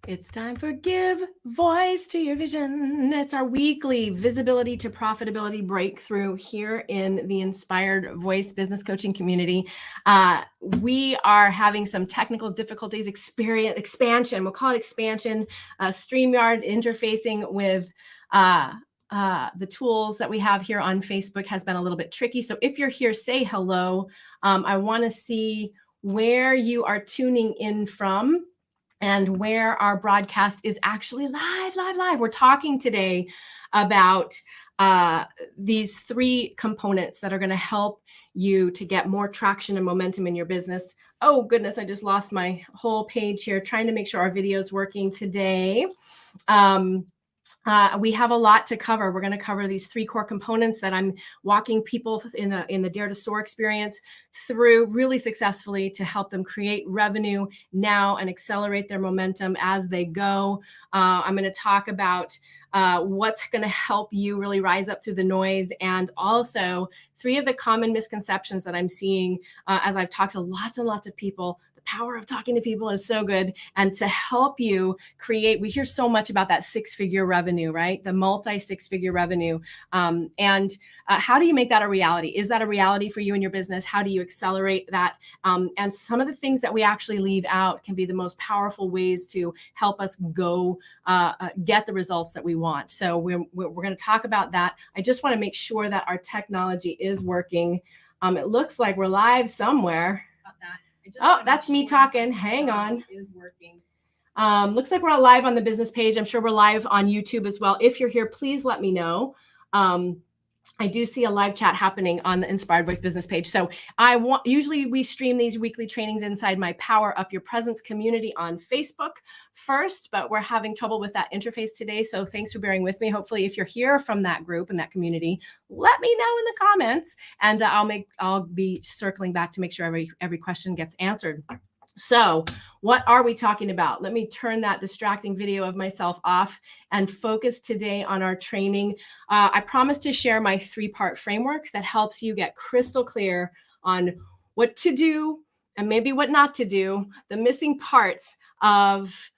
It's time for Give Voice to Your Vision. It's our weekly visibility to profitability breakthrough here in the Inspired Voice business coaching community. We are having some technical difficulties, expansion. We'll call it expansion. StreamYard interfacing with the tools that we have here on Facebook has been a little bit tricky. So if you're here, say hello. I want to see where you are tuning in from and where our broadcast is actually live. We're talking today about these three components that are going to help you to get more traction and momentum in your business. Oh goodness, I just lost my whole page here, trying to make sure our video is working today. We have a lot to cover. We're going to cover these three core components that I'm walking people in the Dare to Soar experience through really successfully to help them create revenue now and accelerate their momentum as they go. I'm going to talk about what's going to help you really rise up through the noise, and also three of the common misconceptions that I'm seeing as I've talked to lots and lots of people. Power of talking to people is so good. And to help you create, we hear so much about that six-figure revenue, right? The multi-six-figure revenue. How do you make that a reality? Is that a reality for you and your business? How do you accelerate that? And some of the things that we actually leave out can be the most powerful ways to help us go get the results that we want. So we're going to talk about that. I just want to make sure that our technology is working. It looks like we're live somewhere. Oh, that's me talking. Hang on. Looks like we're live on the business page. I'm sure we're live on YouTube as well. If you're here, please let me know. I do see a live chat happening on the Inspired Voice business page. So usually we stream these weekly trainings inside my Power Up Your Presence community on Facebook first, but we're having trouble with that interface today. So thanks for bearing with me. Hopefully, if you're here from that group and that community, let me know in the comments, and I'll be circling back to make sure every question gets answered. So what are we talking about? Let me turn that distracting video of myself off and focus today on our training. I promise to share my three-part framework that helps you get crystal clear on what to do and maybe what not to do, the missing parts of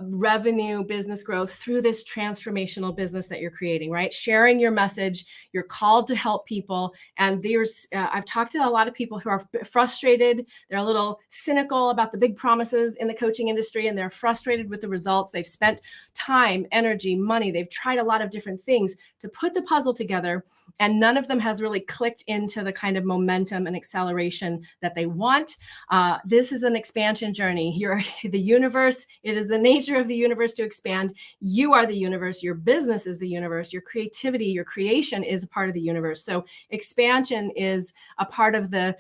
revenue, business growth through this transformational business that you're creating, right? Sharing your message, you're called to help people. And I've talked to a lot of people who are frustrated. They're a little cynical about the big promises in the coaching industry, and they're frustrated with the results. They've spent time, energy, money. They've tried a lot of different things to put the puzzle together, and none of them has really clicked into the kind of momentum and acceleration that they want. This is an expansion journey. You're the universe. It is the nature of the universe to expand. You are the universe. Your business is the universe. Your creativity, your creation is a part of the universe. So expansion is a part of the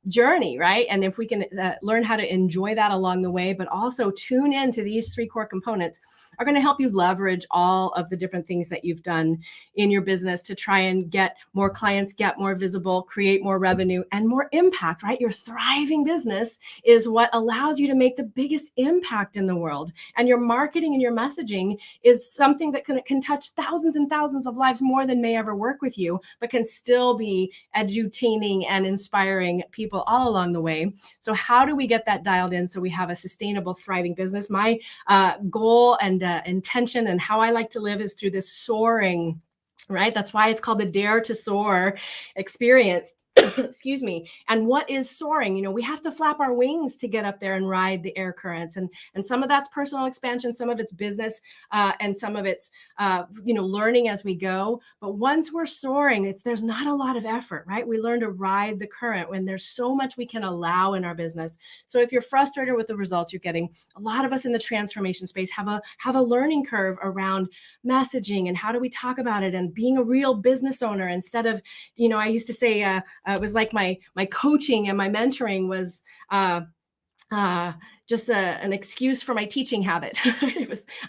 journey, right? And if we can learn how to enjoy that along the way, but also tune into these three core components, are going to help you leverage all of the different things that you've done in your business to try and get more clients, get more visible, create more revenue and more impact, right? Your thriving business is what allows you to make the biggest impact in the world. And your marketing and your messaging is something that can touch thousands and thousands of lives more than may ever work with you, but can still be edutaining and inspiring people all along the way. So how do we get that dialed in so we have a sustainable, thriving business? My goal and intention and how I like to live is through this soaring, right? That's why it's called the Dare to Soar experience. Excuse me. And what is soaring? You know, we have to flap our wings to get up there and ride the air currents. And some of that's personal expansion, some of it's business, and some of it's, learning as we go. But once we're soaring, there's not a lot of effort, right? We learn to ride the current when there's so much we can allow in our business. So if you're frustrated with the results you're getting, a lot of us in the transformation space have a learning curve around messaging and how do we talk about it and being a real business owner instead of, I used to say, it was like my coaching and my mentoring was just an excuse for my teaching habit.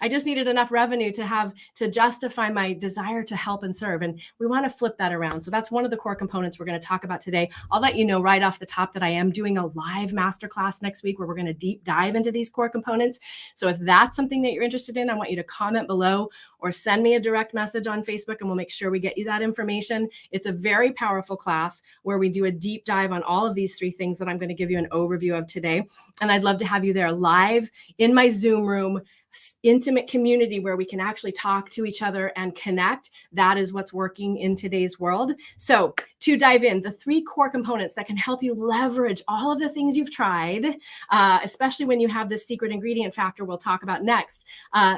I just needed enough revenue to justify my desire to help and serve. And we want to flip that around. So that's one of the core components we're going to talk about today. I'll let you know right off the top that I am doing a live masterclass next week where we're going to deep dive into these core components. So if that's something that you're interested in, I want you to comment below or send me a direct message on Facebook and we'll make sure we get you that information. It's a very powerful class where we do a deep dive on all of these three things that I'm going to give you an overview of today. And I'd love to have you there live in my Zoom room intimate community where we can actually talk to each other and connect. That is what's working in today's world. So to dive in, the 3 core components that can help you leverage all of the things you've tried, especially when you have this secret ingredient factor we'll talk about next,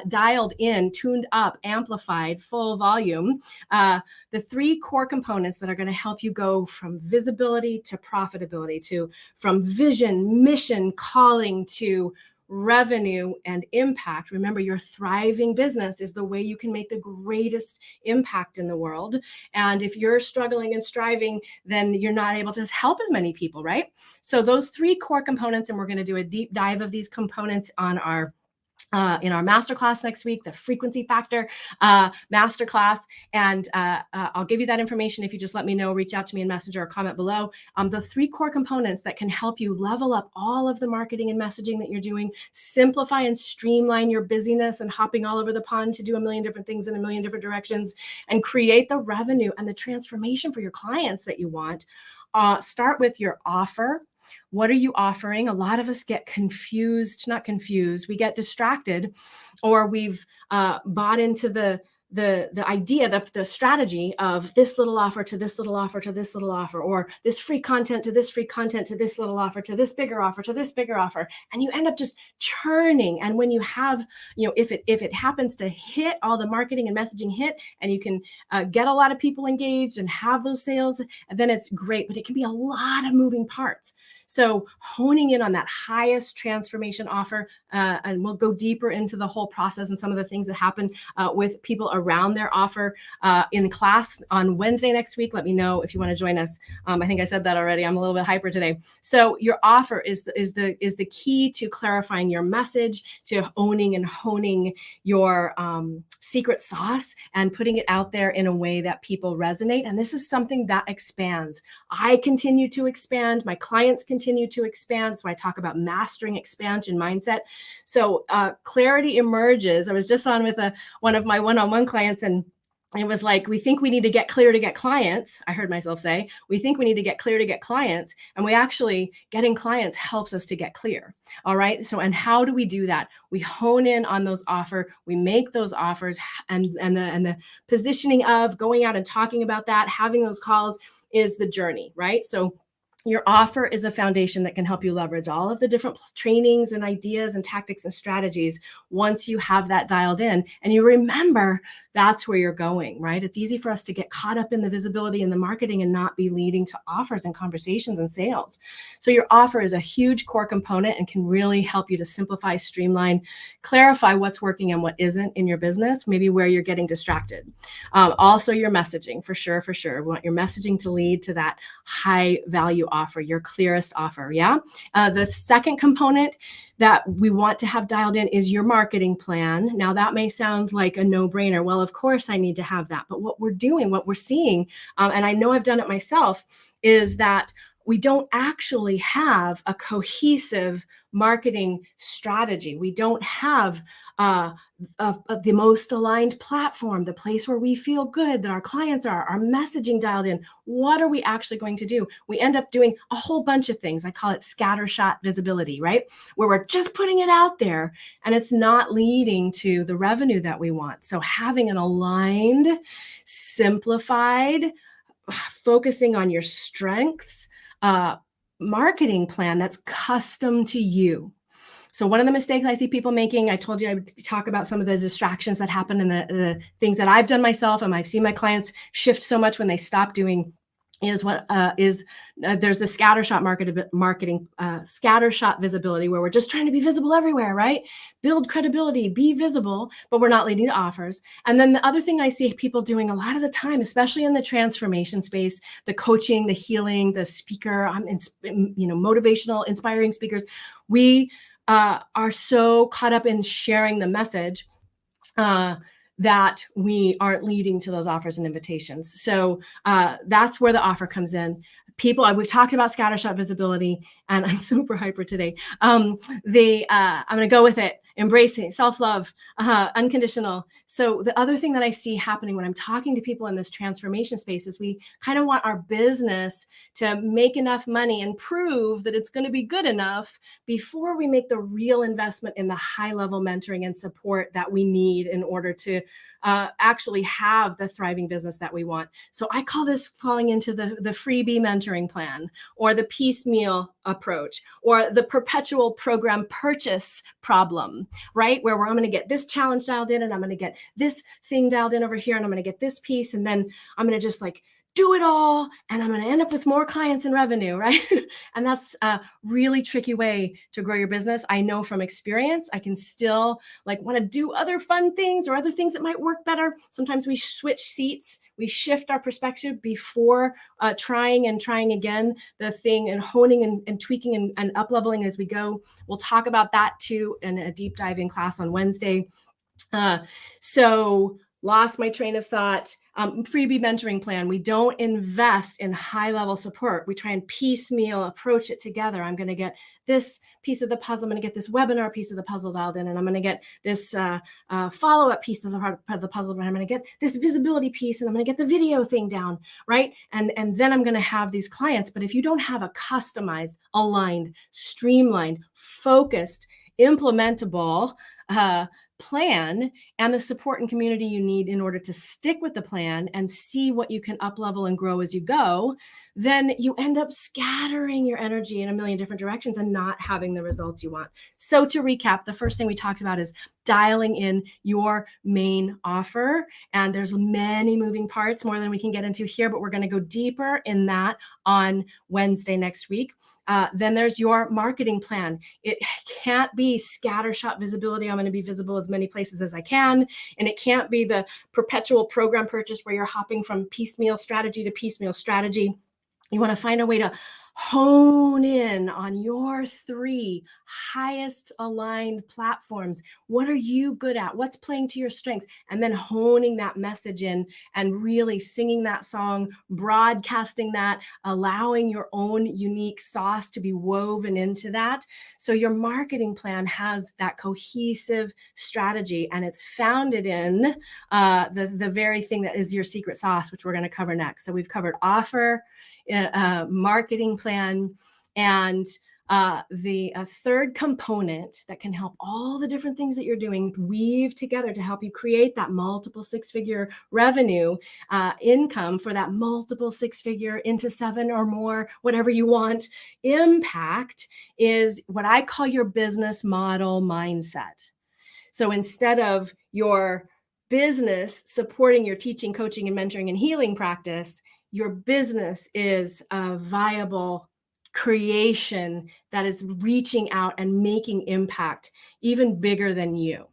dialed in, tuned up, amplified, full volume. The 3 core components that are going to help you go from visibility to profitability, from vision, mission, calling to revenue and impact. Remember, your thriving business is the way you can make the greatest impact in the world. And if you're struggling and striving, then you're not able to help as many people, right? So those 3 core components, and we're going to do a deep dive of these components on our in our masterclass next week, the frequency factor masterclass. And I'll give you that information if you just let me know, reach out to me in Messenger or comment below. The 3 core components that can help you level up all of the marketing and messaging that you're doing, simplify and streamline your busyness and hopping all over the pond to do a million different things in a million different directions, and create the revenue and the transformation for your clients that you want. Start with your offer. What are you offering? A lot of us get not confused. We get distracted, or we've bought into the idea, the strategy of this little offer to this little offer to this little offer, or this free content to this free content to this little offer to this bigger offer to this bigger offer, and you end up just churning. And when you have, if it happens to hit, all the marketing and messaging hit, and you can get a lot of people engaged and have those sales, then it's great. But it can be a lot of moving parts. So honing in on that highest transformation offer, and we'll go deeper into the whole process and some of the things that happen with people around their offer in class on Wednesday next week. Let me know if you want to join us. I think I said that already. I'm a little bit hyper today. So your offer is the key to clarifying your message, to owning and honing your secret sauce and putting it out there in a way that people resonate. And this is something that expands. I continue to expand. My clients continue to expand. That's why I talk about mastering expansion mindset. So clarity emerges. I was just on with one of my one-on-one clients, and it was like, we think we need to get clear to get clients. I heard myself say, we think we need to get clear to get clients. And we actually, getting clients helps us to get clear. All right. So, and how do we do that? We hone in on those we make those offers, and the positioning of going out and talking about that, having those calls is the journey, right? So your offer is a foundation that can help you leverage all of the different trainings and ideas and tactics and strategies once you have that dialed in and you remember that's where you're going, right? It's easy for us to get caught up in the visibility and the marketing and not be leading to offers and conversations and sales. So your offer is a huge core component and can really help you to simplify, streamline, clarify what's working and what isn't in your business, maybe where you're getting distracted. Also your messaging, for sure. We want your messaging to lead to that high value offer, your clearest offer. Yeah. The second component that we want to have dialed in is your marketing plan. Now that may sound like a no-brainer. Well, of course I need to have that. But what we're doing, what we're seeing, and I know I've done it myself, is that we don't actually have a cohesive marketing strategy. We don't have the most aligned platform, the place where we feel good, that our clients are, our messaging dialed in. What are we actually going to do? We end up doing a whole bunch of things. I call it scattershot visibility, right? Where we're just putting it out there and it's not leading to the revenue that we want. So having an aligned, simplified, focusing on your strengths, marketing plan that's custom to you. So one of the mistakes I see people making, I told you I would talk about some of the distractions that happen and the things that I've done myself, and I've seen my clients shift so much when they stop doing, is there's the scattershot marketing, scattershot visibility, where we're just trying to be visible everywhere, right? Build credibility, be visible, but we're not leading to offers. And then the other thing I see people doing a lot of the time, especially in the transformation space, the coaching, the healing, the speaker, motivational, inspiring speakers, we are so caught up in sharing the message that we aren't leading to those offers and invitations. So that's where the offer comes in. We've talked about scattershot visibility, and I'm super hyper today. I'm going to go with it. embracing, self-love, unconditional. So the other thing that I see happening when I'm talking to people in this transformation space is we kind of want our business to make enough money and prove that it's going to be good enough before we make the real investment in the high-level mentoring and support that we need in order to actually have the thriving business that we want. So I call this falling into the freebie mentoring plan, or the piecemeal approach, or the perpetual program purchase problem, right? Where I'm going to get this challenge dialed in, and I'm going to get this thing dialed in over here, and I'm going to get this piece, and then I'm going to just like do it all, and I'm going to end up with more clients and revenue, right? And that's a really tricky way to grow your business. I know from experience, I can still like want to do other fun things or other things that might work better. Sometimes we switch seats, we shift our perspective before trying again the thing, and honing and tweaking and up leveling as we go. We'll talk about that too in a deep diving class on Wednesday. So lost my train of thought. Freebie mentoring plan. We don't invest in high level support. We try and piecemeal approach it together. I'm going to get this piece of the puzzle. I'm going to get this webinar piece of the puzzle dialed in, and I'm going to get this follow-up piece of the puzzle, and I'm going to get this visibility piece, and I'm going to get the video thing down, right? And then I'm going to have these clients. But if you don't have a customized, aligned, streamlined, focused, implementable plan and the support and community you need in order to stick with the plan and see what you can up level and grow as you go, then you end up scattering your energy in a million different directions and not having the results you want. So to recap, the first thing we talked about is dialing in your main offer. And there's many moving parts, more than we can get into here, but we're going to go deeper in that on Wednesday next week. Then there's your marketing plan. It can't be scattershot visibility. I'm going to be visible as many places as I can. And it can't be the perpetual program purchase where you're hopping from piecemeal strategy to piecemeal strategy. You want to find a way to hone in on your 3 highest aligned platforms. What are you good at? What's playing to your strengths? And then honing that message in and really singing that song, broadcasting that, allowing your own unique sauce to be woven into that. So your marketing plan has that cohesive strategy, and it's founded in the very thing that is your secret sauce, which we're going to cover next. So we've covered offer, marketing plan, and the third component that can help all the different things that you're doing weave together to help you create that multiple 6-figure revenue income for that multiple 6-figure into 7 or more, whatever you want, impact is what I call your business model mindset. So instead of your business supporting your teaching, coaching, and mentoring and healing practice, your business is a viable creation that is reaching out and making impact even bigger than you.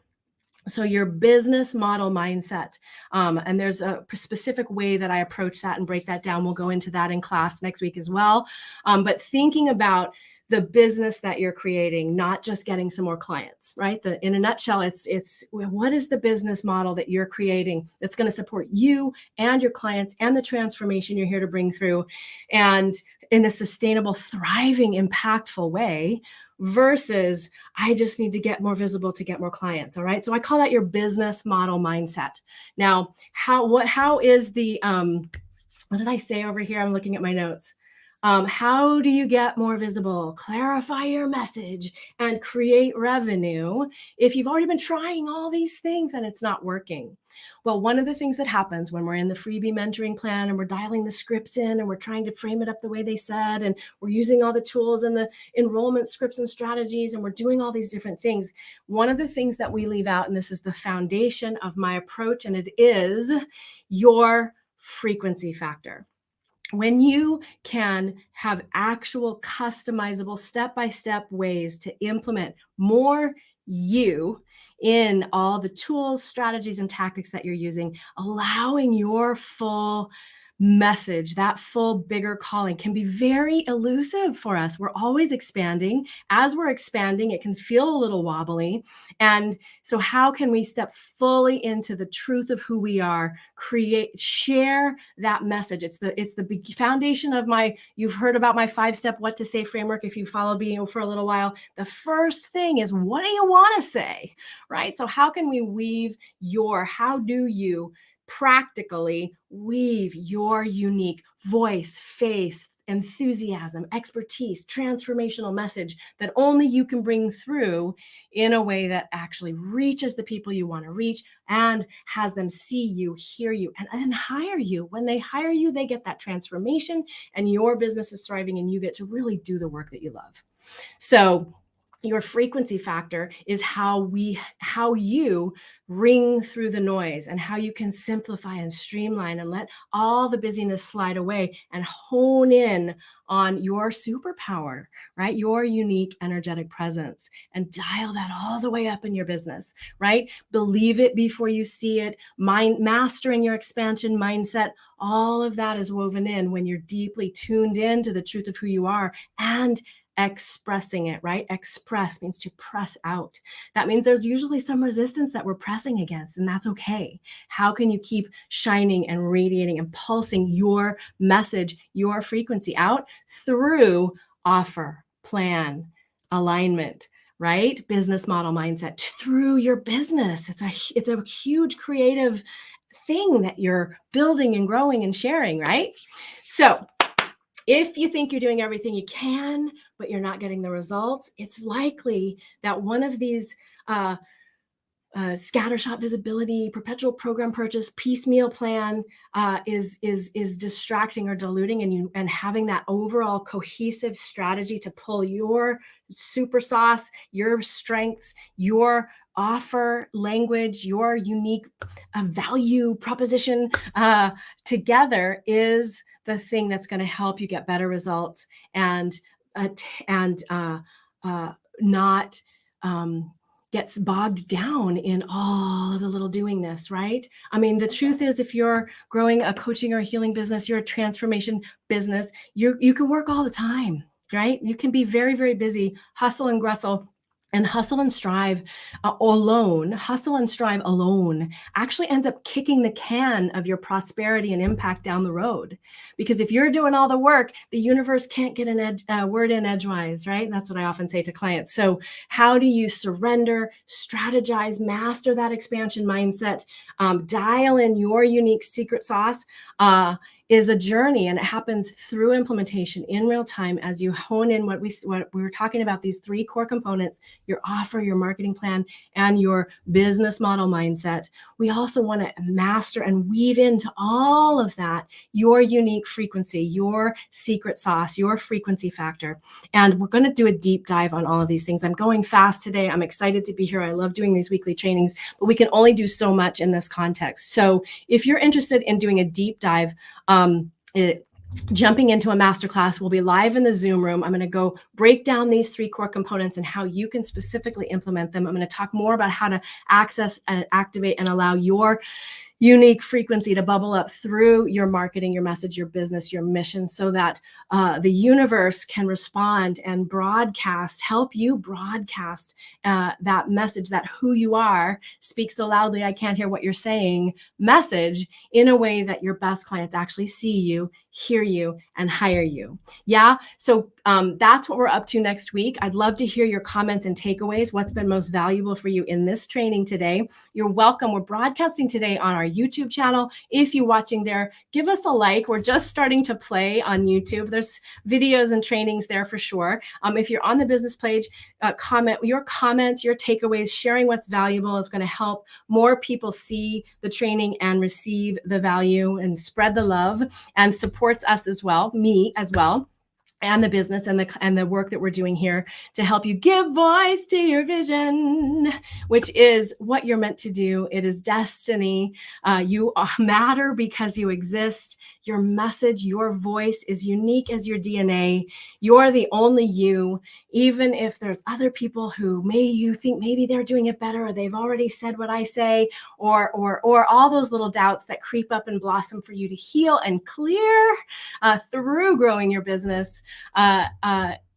So your business model mindset, and there's a specific way that I approach that and break that down. We'll go into that in class next week as well. But thinking about the business that you're creating, not just getting some more clients, right? In a nutshell, it's what is the business model that you're creating that's going to support you and your clients and the transformation you're here to bring through, and in a sustainable, thriving, impactful way, versus I just need to get more visible to get more clients. All right. So I call that your business model mindset. Now, how is the, what did I say over here? I'm looking at my notes. How do you get more visible, clarify your message, and create revenue if you've already been trying all these things and it's not working? Well, one of the things that happens when we're in the freebie mentoring plan and we're dialing the scripts in and we're trying to frame it up the way they said, and we're using all the tools and the enrollment scripts and strategies, and we're doing all these different things, one of the things that we leave out, and this is the foundation of my approach, and it is your frequency factor. When you can have actual customizable step-by-step ways to implement more you in all the tools, strategies, and tactics that you're using, allowing your full message, that full bigger calling can be very elusive for us. We're always expanding. As we're expanding, it can feel a little wobbly. And so how can we step fully into the truth of who we are, share that message? It's the big foundation of you've heard about my 5-step what to say framework. If you followed me for a little while, the first thing is, what do you want to say, right? So how can we how do you practically weave your unique voice, face, enthusiasm, expertise, transformational message that only you can bring through in a way that actually reaches the people you want to reach and has them see you, hear you, and then hire you. When they hire you, they get that transformation and your business is thriving and you get to really do the work that you love. So your frequency factor is how you ring through the noise and how you can simplify and streamline and let all the busyness slide away and hone in on your superpower, right? Your unique energetic presence, and dial that all the way up in your business, right? Believe it before you see it. Mastering your expansion mindset. All of that is woven in when you're deeply tuned in to the truth of who you are and expressing it, right? Express means to press out. That means there's usually some resistance that we're pressing against, and that's okay. How can you keep shining and radiating and pulsing your message, your frequency out through offer, plan, alignment, right? Business model mindset through your business. It's a huge creative thing that you're building and growing and sharing, right? So if you think you're doing everything you can, but you're not getting the results, it's likely that one of these scattershot visibility, perpetual program purchase, piecemeal plan is distracting or diluting, and having that overall cohesive strategy to pull your super sauce, your strengths, your offer language, your unique value proposition together is the thing that's going to help you get better results and not gets bogged down in all of the little doingness, right? I mean, the truth is, if you're growing a coaching or healing business, you're a transformation business, you can work all the time, right? You can be very, very busy, hustle and bustle. And hustle and strive alone actually ends up kicking the can of your prosperity and impact down the road. Because if you're doing all the work, the universe can't get a word in edgewise, right? And that's what I often say to clients. So how do you surrender, strategize, master that expansion mindset, dial in your unique secret sauce? Is a journey, and it happens through implementation in real time as you hone in what we were talking about, these 3 core components: your offer, your marketing plan, and your business model mindset. We also want to master and weave into all of that your unique frequency, your secret sauce, your frequency factor. And we're going to do a deep dive on all of these things. I'm going fast today. I'm excited to be here. I love doing these weekly trainings, but we can only do so much in this context. So if you're interested in doing a deep dive, jumping into a masterclass, we'll be live in the Zoom room. I'm going to go break down these 3 core components and how you can specifically implement them. I'm going to talk more about how to access and activate and allow your unique frequency to bubble up through your marketing, your message, your business, your mission, so that the universe can respond and help you broadcast that message, that who you are, speak so loudly I can't hear what you're saying message, in a way that your best clients actually see you, hear you, and hire you. Yeah. So that's what we're up to next week. I'd love to hear your comments and takeaways. What's been most valuable for you in this training today? You're welcome. We're broadcasting today on our YouTube channel. If you're watching there, give us a like. We're just starting to play on YouTube. There's videos and trainings there for sure. If you're on the business page, comment your comments, your takeaways, sharing what's valuable is going to help more people see the training and receive the value and spread the love, and supports us as well, me as well, and the business and the work that we're doing here to help you give voice to your vision, which is what you're meant to do. It is destiny. You matter because you exist. Your message, your voice is unique as your DNA. You're the only you. Even if there's other people who you think maybe they're doing it better, or they've already said what I say, or all those little doubts that creep up and blossom for you to heal and clear through growing your business.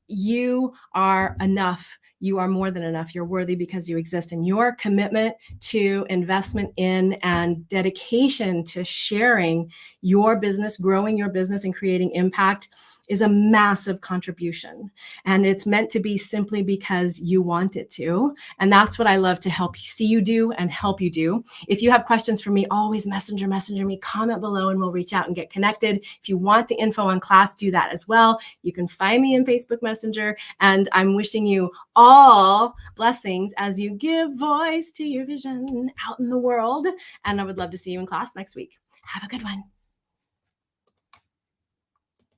You are enough. You are more than enough. You're worthy because you exist. And your commitment to investment in and dedication to sharing your business, growing your business, and creating impact is a massive contribution. And it's meant to be simply because you want it to. And that's what I love to help you see you do and help you do. If you have questions for me, always messenger me, comment below, and we'll reach out and get connected. If you want the info on class, do that as well. You can find me in Facebook Messenger. And I'm wishing you all blessings as you give voice to your vision out in the world. And I would love to see you in class next week. Have a good one.